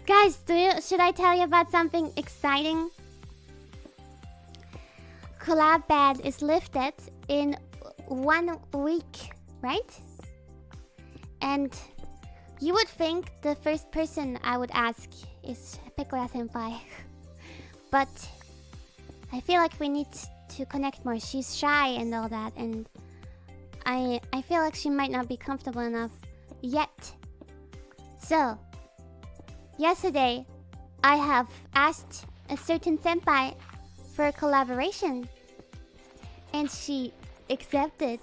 Guys, should I tell you about something exciting? Collab ban is lifted in 1 week, right? And you would think the first person I would ask is Pekora senpai. But I feel like we need to connect more. She's shy and all that, and I feel like she might not be comfortable enough yet. So, yesterday, I have asked a certain senpai for a collaboration, and she accepted.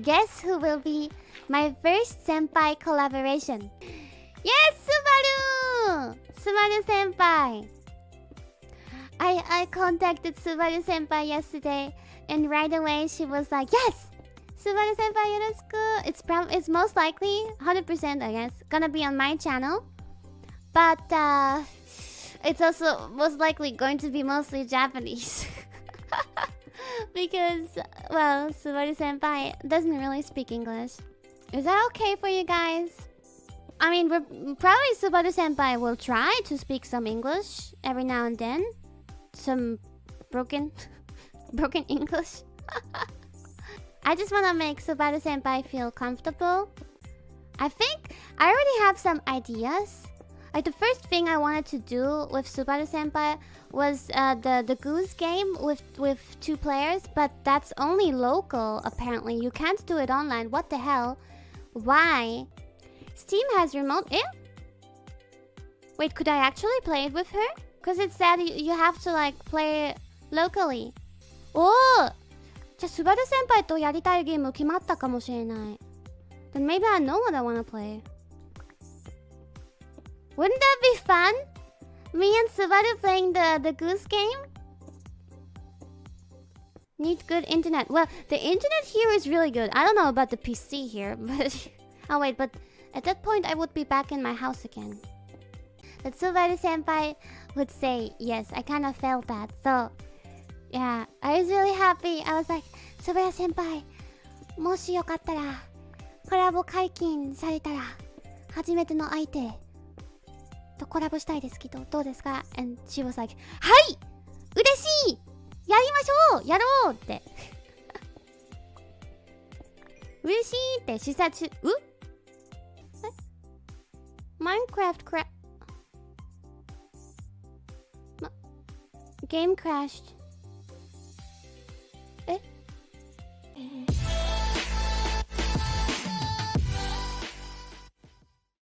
Guess who will be my first senpai collaboration? Yes, Subaru! Subaru senpai! I contacted Subaru senpai yesterday, and right away she was like, yes! Subaru senpai yoroshiku! It's most likely, 100% I guess, gonna be on my channel. But it's also most likely going to be mostly Japanese. Because, well, Subaru senpai doesn't really speak English. Is that okay for you guys? I mean, probably Subaru senpai will try to speak some English every now and then. Some broken English. I just want to make Subaru senpai feel comfortable. I think I already have some ideas. Like, the first thing I wanted to do with Subaru senpai was the goose game with 2 players, but that's only local apparently. You can't do it online. What the hell? Why? Steam has remote. Wait, could I actually play it with her? Because it said you have to like play locally. Oh! じゃあスバル先輩とやりたいゲーム決まったかもしれない。Then maybe I know what I want to play. Wouldn't that be fun? Me and Subaru playing the goose game? Need good internet. Well, the internet here is really good. I don't know about the PC here, but... oh wait, but at that point I would be back in my house again. But Subaru senpai would say yes. I kind of felt that. So, yeah, I was really happy. I was like, Subaru senpai, もしよかったらコラボ解禁されたら初めての相手とコラボしたいですけどどうですか? And she was like, はい嬉しいやりましょうやろうって嬉しいって she said she... Minecraft game crashed.